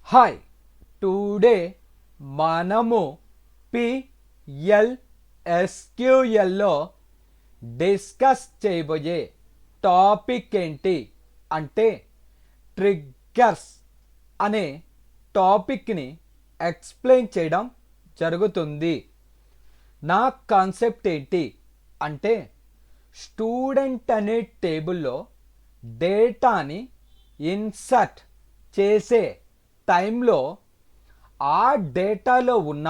Hi today మనము పిఎల్ఎస్క్యూఎల్లో discuss చేయబోయే topic ఏంటి అంటే ట్రిగ్గర్స్ అనే టాపిక్ని ఎక్స్ప్లెయిన్ చేయడం జరుగుతుంది. నా కాన్సెప్ట్ ఏంటి అంటే స్టూడెంట్ అనే టేబుల్లో డేటాని ఇన్సర్ట్ చేసే టైంలో ఆ డేటాలో ఉన్న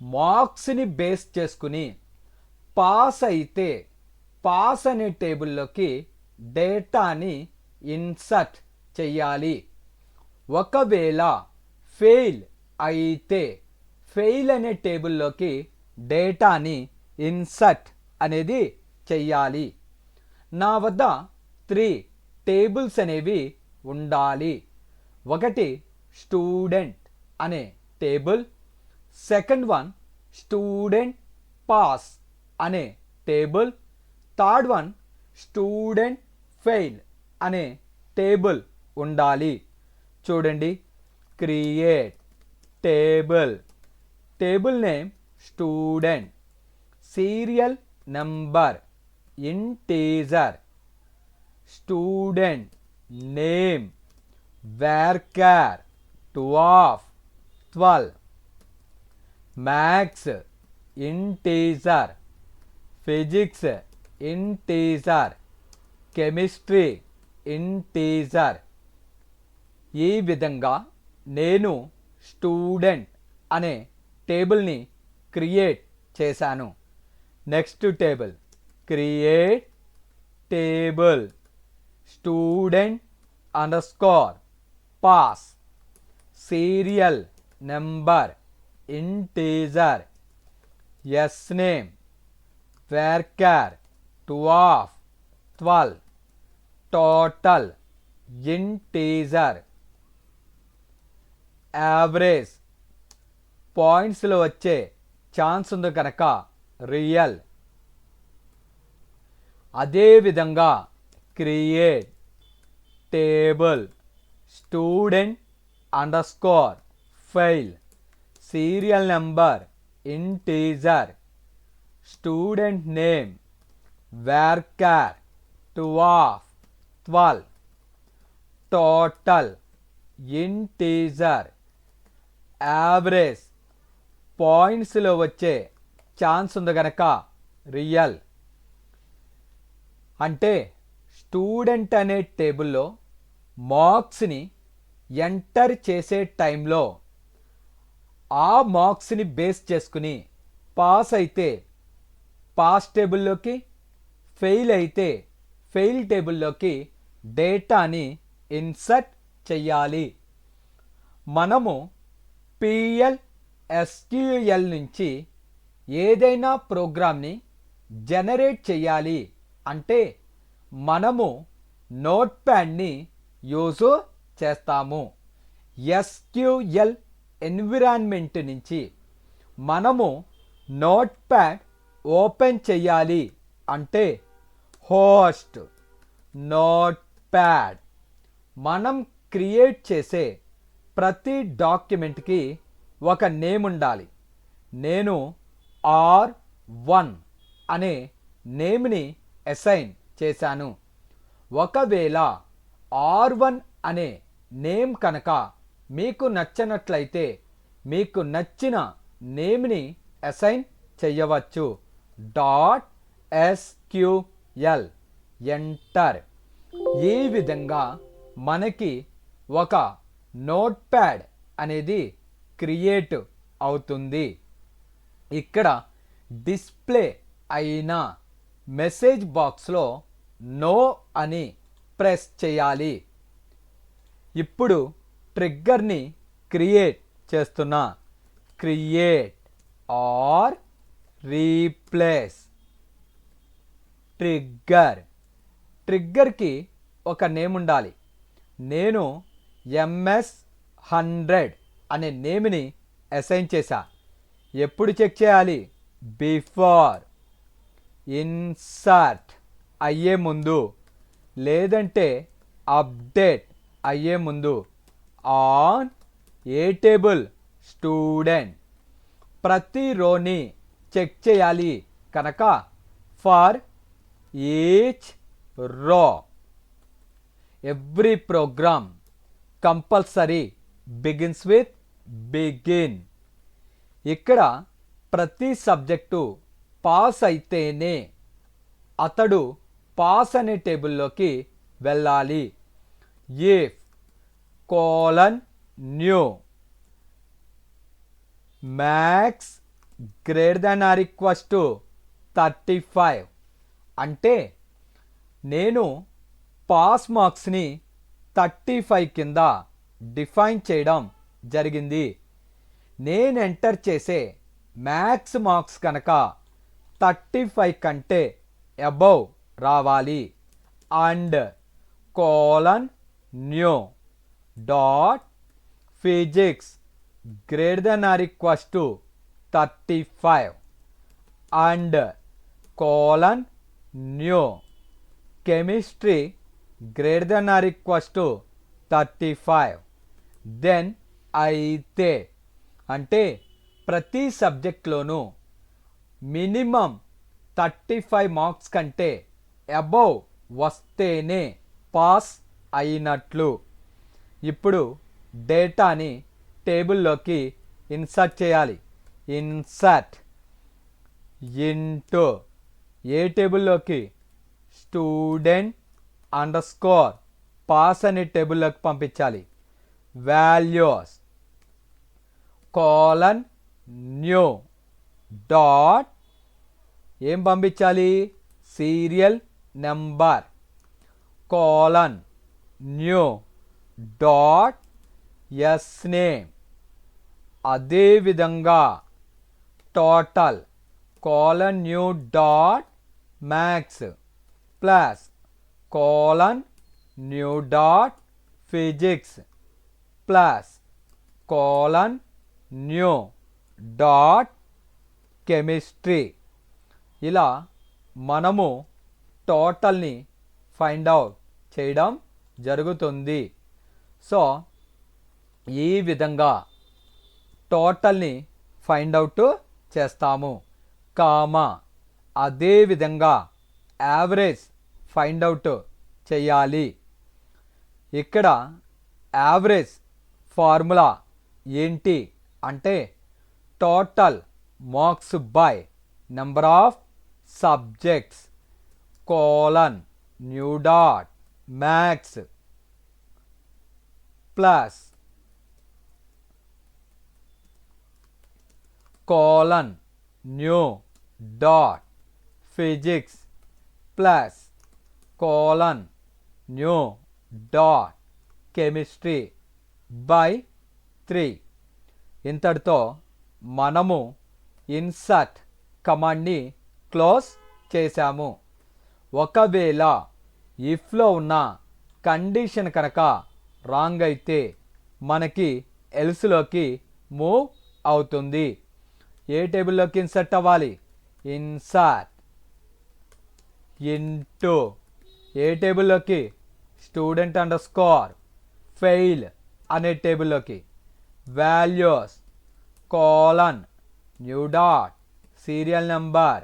మార్క్స్ని బేస్ చేసుకుని పాస్ అయితే పాస్ అనే టేబుల్లోకి డేటాని ఇన్సర్ట్ చెయ్యాలి. ఒకవేళ ఫెయిల్ అయితే ఫెయిల్ అనే టేబుల్లోకి డేటాని ఇన్సర్ట్ అనేది చెయ్యాలి. నా వద్ద 3 టేబుల్స్ అనేవి ఉండాలి. ఒకటి స్టూడెంట్ అనే table, second one student pass అనే table, third one student fail అనే టేబుల్ ఉండాలి. చూడండి, create table, table name student, serial number integer, student name varchar 2 of 12, maths integer, physics integer, chemistry integer. ఈ విధంగా నేను స్టూడెంట్ అనే టేబుల్ని క్రియేట్ చేశాను. Next table, create table student underscore pass, serial number integer, S name varchar 2 of 12, total integer, average పాయింట్స్లో వచ్చే chance ఉంది కనుక రియల్. అదేవిధంగా create table student underscore fail, serial number integer, student name varchar 2 of 12, total integer, average పాయింట్స్లో వచ్చే chance ఉంది కనుక real. అంటే స్టూడెంట్ అనే టేబుల్లో మార్క్స్ని ఎంటర్ చేసే టైంలో ఆ మార్క్స్ని బేస్ చేసుకుని పాస్ అయితే పాస్ టేబుల్లోకి, ఫెయిల్ అయితే ఫెయిల్ టేబుల్లోకి డేటాని ఇన్సర్ట్ చెయ్యాలి. మనము పిఎల్ఎస్క్యూఎల్ నుంచి ఏదైనా ప్రోగ్రామ్ని జనరేట్ చెయ్యాలి అంటే మనము నోట్ ప్యాడ్ని యూజ్ చేస్తాము. ఎస్క్యూఎల్ ఎన్విరాన్మెంట్ నుంచి మనము నోట్ ప్యాడ్ ఓపెన్ చెయ్యాలి అంటే హోస్ట్ నోట్ ప్యాడ్. మనం క్రియేట్ చేసే ప్రతి డాక్యుమెంట్కి ఒక నేమ్ ఉండాలి. నేను R1 అనే నేమ్ని అసైన్ చేశాను. ఒకవేళ R1 అనే నేమ్ కనుక మీకు నచ్చనట్లయితే మీకు నచ్చిన నేమ్ని అసైన్ చెయ్యవచ్చు. .SQL enter. ఈ విధంగా మనకి ఒక నోట్ ప్యాడ్ అనేది క్రియేట్ అవుతుంది. ఇక్కడ డిస్ప్లే అయిన మెసేజ్ బాక్స్లో నో అని ప్రెస్ చేయాలి. ఇప్పుడు ట్రిగ్గర్ని క్రియేట్ చేస్తున్నా. Create or replace trigger. ట్రిగ్గర్కి ఒక నేమ్ ఉండాలి. నేను MS100 అనే నేమ్ని అసైన్ చేశా. ఎప్పుడు చెక్ చేయాలి? బిఫోర్ ఇన్సర్ట్ అయ్యే ముందు, లేదంటే అప్డేట్ అయ్యే ముందు, ఆన్ ఏ టేబుల్? స్టూడెంట్. ప్రతి రోని చెక్ చేయాలి కనుక for each row. Every program compulsory begins with begin. ఇక్కడ ప్రతి సబ్జెక్టు పాస్ అయితేనే అతడు పాస్ అనే టేబుల్లోకి వెళ్ళాలి. If colon new maths greater than or equals to 35 అంటే నేను పాస్ మార్క్స్ని 35 కింద డిఫైన్ చేయడం జరిగింది. నేను ఎంటర్ చేసే మ్యాథ్స్ మార్క్స్ కనుక 35 కంటే అబౌవ్ రావాలి. And colon new dot physics greater than or equals to 35 and colon new chemistry greater than or equals to 35. Then అయితే అంటే ప్రతి సబ్జెక్ట్లోనూ మినిమం 35 మార్క్స్ కంటే అబౌవ్ వస్తేనే పాస్ అయినట్లు. ఇప్పుడు డేటాని టేబుల్లోకి ఇన్సర్ట్ చేయాలి. ఇన్సర్ట్ ఇంటూ ఏ టేబుల్లోకి? స్టూడెంట్ అండర్ స్కోర్ పాస్ అనే టేబుల్లోకి పంపించాలి. వాల్యూస్ కోలన్ న్యూ డాట్ ఏం పంపించాలి? Serial number colon new dot S name. అదేవిధంగా total colon new dot maths plus colon new dot physics plus colon new dot chemistry. ఇలా మనము టోటల్ని ఫైండ్ అవుట్ చేయడం జరుగుతుంది. సో ఈ విధంగా టోటల్ని ఫైండ్ అవుట్ చేస్తాము. కామా అదేవిధంగా యావరేజ్ ఫైండ్ అవుట్ చేయాలి. ఇక్కడ యావరేజ్ ఫార్ములా ఏంటి అంటే total marks by number of subjects colon new dot maths plus colon new dot physics plus colon new dot chemistry by 3. ఇంతటితో మనము ఇన్సర్ట్ కమాండ్ని క్లోజ్ చేశాము. ఒకవేళ ఇఫ్లో ఉన్న కండిషన్ కనుక రాంగ్ అయితే మనకి ఎల్స్లోకి మూవ్ అవుతుంది. ఏ టేబుల్లోకి ఇన్సర్ట్ అవ్వాలి? ఇన్సర్ట్ ఇంటూ ఏ టేబుల్లోకి? స్టూడెంట్ అండర్ స్కోర్ ఫెయిల్ అనే టేబుల్లోకి. Values colon new dot serial number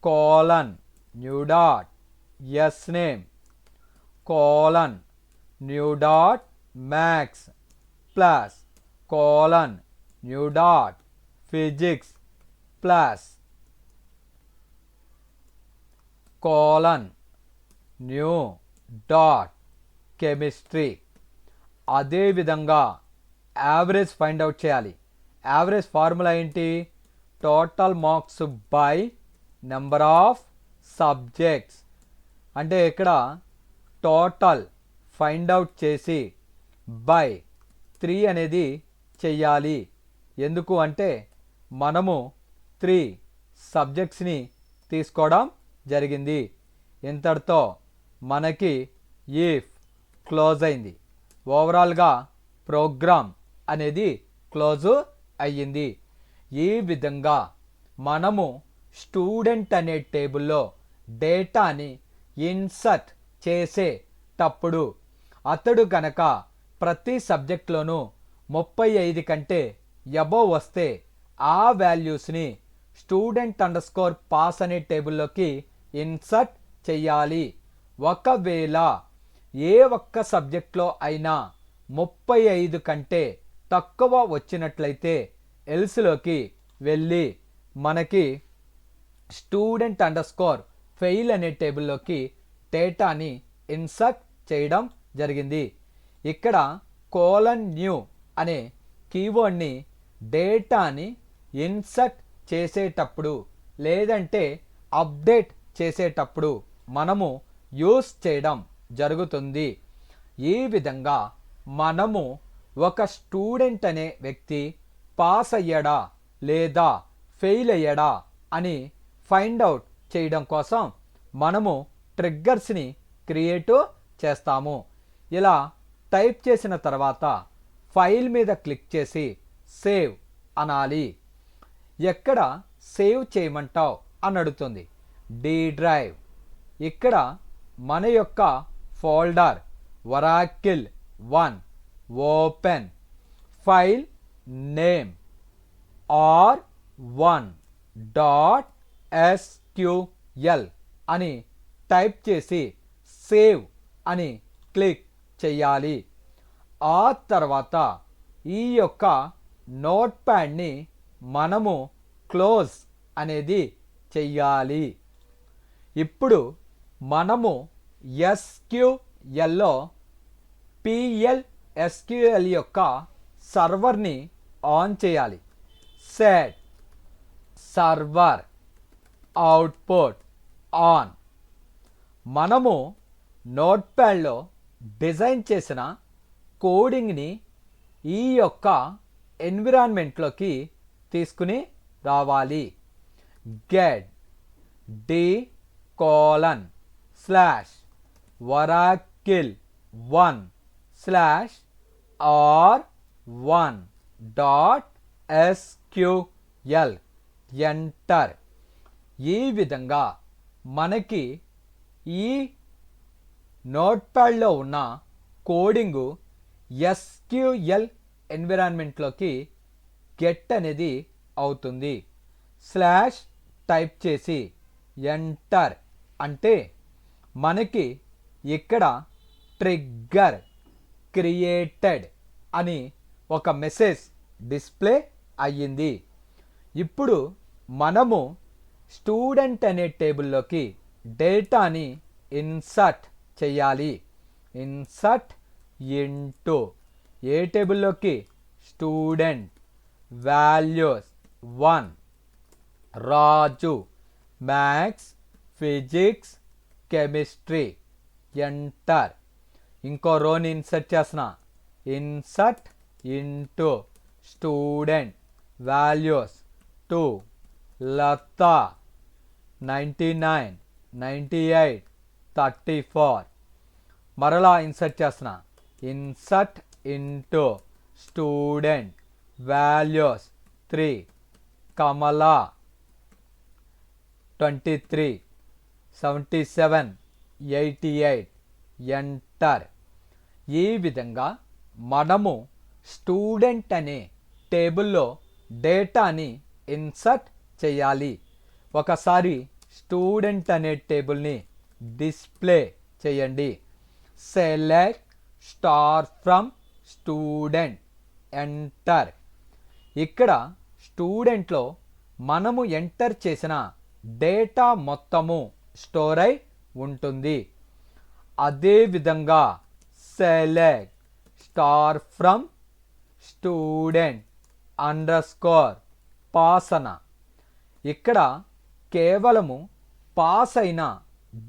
colon new dot S name colon new dot maths plus colon new dot physics plus colon new dot chemistry. అదేవిధంగా average find out చేయాలి. Average formula ఏంటి? Total marks by number of subjects. అంటే ఇక్కడ total find out చేసి by 3 అనేది చెయ్యాలి. ఎందుకు అంటే మనము 3 సబ్జెక్ట్స్ని తీసుకోవడం జరిగింది. ఇంతటితో మనకి ఇఫ్ క్లోజ్ అయింది. ఓవరాల్గా ప్రోగ్రామ్ అనేది క్లోజ్ అయ్యింది. ఈ విధంగా మనము స్టూడెంట్ అనే టేబుల్లో డేటాని ఇన్సర్ట్ చేసేటప్పుడు అతడు కనుక ప్రతి సబ్జెక్ట్లోనూ 35 కంటే అబోవ్ వస్తే ఆ వాల్యూస్ని student_pass అనే టేబుల్లోకి ఇన్సర్ట్ చేయాలి. ఒకవేళ ఏ ఒక్క సబ్జెక్ట్లో అయినా 35 కంటే తక్కువ వచ్చినట్లయితే ఎల్స్లోకి వెళ్ళి మనకి student_fail అనే టేబుల్లోకి డేటాని ఇన్సర్ట్ చేయడం జరిగింది. ఇక్కడ :new అనే కీవర్డ్ని డేటాని ఇన్సర్ట్ చేసేటప్పుడు లేదంటే అప్డేట్ చేసేటప్పుడు మనము యూస్ చేయడం జరుగుతుంది. ఈ విధంగా మనము ఒక స్టూడెంట్ అనే వ్యక్తి పాస్ అయ్యాడా లేదా ఫెయిల్ అయ్యాడా అని ఫైండ్ అవుట్ చేయడం కోసం మనము ట్రిగ్గర్స్ని క్రియేట్ చేస్తాము. ఇలా టైప్ చేసిన తర్వాత ఫైల్ మీద క్లిక్ చేసి సేవ్ అనాలి. ఎక్కడ సేవ్ చేయమంటావు అని అడుగుతుంది. D drive. ఇక్కడ మన యొక్క folder Oracle 1 open file name r1.sql అని టైప్ చేసి సేవ్ అని క్లిక్ చేయాలి. ఆ తర్వాత ఈ యొక్క నోట్ ప్యాడ్ని మనము క్లోజ్ అనేది చెయ్యాలి. ఇప్పుడు మనము SQLలో PL/SQL యొక్క సర్వర్ని ఆన్ చేయాలి. Set server output on. మనము నోట్ ప్యాడ్లో డిజైన్ చేసిన కోడింగ్ని ఈ యొక్క ఎన్విరాన్మెంట్లోకి తీసుకుని రావాలి. Get d:/oracle1/r1.sql enter. ఈ విధంగా మనకి ఈ నోట్ ప్యాడ్లో ఉన్న కోడింగు SQL ఎన్విరాన్మెంట్లోకి గెట్ అనేది అవుతుంది. స్లాష్ టైప్ చేసి ఎంటర్ అంటే మనకి ఇక్కడ ట్రిగ్గర్ క్రియేటెడ్ అని ఒక మెసేజ్ డిస్ప్లే అయ్యింది. ఇప్పుడు మనము స్టూడెంట్ అనే టేబుల్లోకి డేటాని ఇన్సర్ట్ చేయాలి. ఇన్సర్ట్ ఇంటూ ఏ టేబుల్లోకి? స్టూడెంట్ వాల్యూస్ 1 రాజు మ్యాథ్స్ ఫిజిక్స్ కెమిస్ట్రీ ఎంటర్. ఇంకో రోని ఇన్సర్ట్ చేస్తున్నా. ఇన్సర్ట్ ఇంటూ స్టూడెంట్ వాల్యూస్ 2 లత 99 98 34. మరలా ఇన్సర్ట్ చేస్తున్నా. ఇన్సర్ట్ ఇంటూ స్టూడెంట్ వాల్యూస్ 3 కమలా 23 77 88 ఎంటర్. ఈ విధంగా మనము స్టూడెంట్ అనే టేబుల్లో డేటాని ఇన్సర్ట్ చేయాలి. ఒకసారి స్టూడెంట్ అనే టేబుల్ని డిస్ప్లే చేయండి. Select star from student enter. ఇక్కడ స్టూడెంట్లో మనము ఎంటర్ చేసిన డేటా మొత్తము స్టోర్ అయి ఉంటుంది. అదేవిధంగా సెలెక్ట్ స్టార్ ఫ్రమ్ స్టూడెంట్ _పాసన. ఇక్కడ కేవలము పాస్ అయిన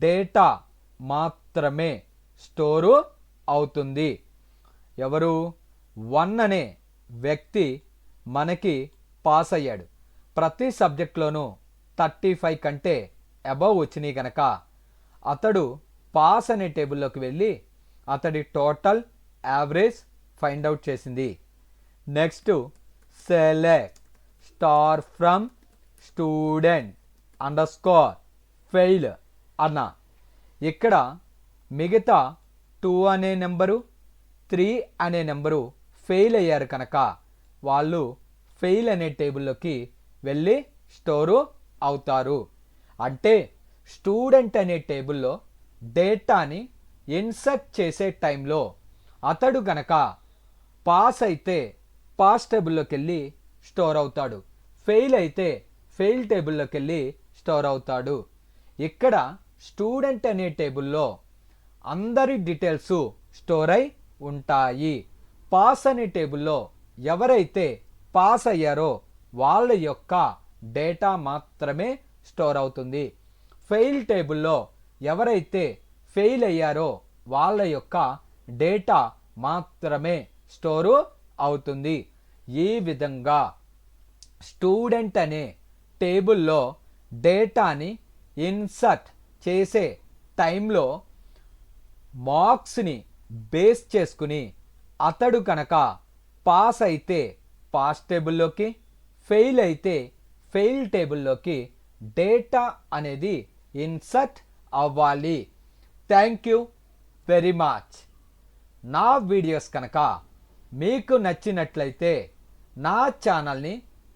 డేటా మాత్రమే స్టోరు అవుతుంది. ఎవరు? 1 అనే వ్యక్తి మనకి పాస్ అయ్యాడు. ప్రతి సబ్జెక్ట్లోనూ 35 కంటే అబవ్ వచ్చినాయి కనుక అతడు పాస్ అనే టేబుల్లోకి వెళ్ళి అతడి టోటల్ యావరేజ్ ఫైండ్ అవుట్ చేసింది. Next select star from student _fail అన్న. ఇక్కడ మిగతా 2 అనే నెంబరు 3 అనే నెంబరు ఫెయిల్ అయ్యారు కనుక వాళ్ళు ఫెయిల్ అనే టేబుల్లోకి వెళ్ళి స్టోరు అవుతారు. అంటే స్టూడెంట్ అనే టేబుల్లో డేటాని ఇన్సర్ట్ చేసే టైంలో అతడు గనక పాస్ అయితే పాస్ టేబుల్లోకి వెళ్ళి స్టోర్ అవుతాడు, ఫెయిల్ అయితే ఫెయిల్ టేబుల్లోకి వెళ్ళి స్టోర్ అవుతాడు. ఇక్కడ స్టూడెంట్ అనే టేబుల్లో అందరి డీటెయిల్స్ స్టోర్ అయి ఉంటాయి. పాస్ అనే టేబుల్లో ఎవరైతే పాస్ అయ్యారో వాళ్ళ యొక్క డేటా మాత్రమే స్టోర్ అవుతుంది. ఫెయిల్ టేబుల్లో ఎవరైతే ఫెయిల్ అయ్యారో వాళ్ళ యొక్క డేటా మాత్రమే స్టోరు అవుతుంది. ఈ విధంగా స్టూడెంట్ అనే టేబుల్లో డేటాని ఇన్సర్ట్ చేసే టైంలో మార్క్స్ని బేస్ చేసుకుని అతడు కనుక పాస్ అయితే పాస్ టేబుల్లోకి, ఫెయిల్ అయితే ఫెయిల్ టేబుల్లోకి డేటా అనేది ఇన్సర్ట్ అవ్వాలి. Thank you very much. నా వీడియోస్ కనుక మీకు నచ్చినట్లయితే నా ఛానల్ని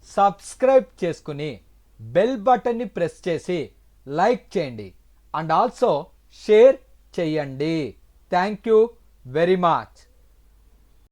సబ్స్క్రైబ్ చేసుకుని బెల్ బటన్ని ప్రెస్ చేసి లైక్ చేయండి అండ్ ఆల్సో షేర్ చేయండి. Thank you very much.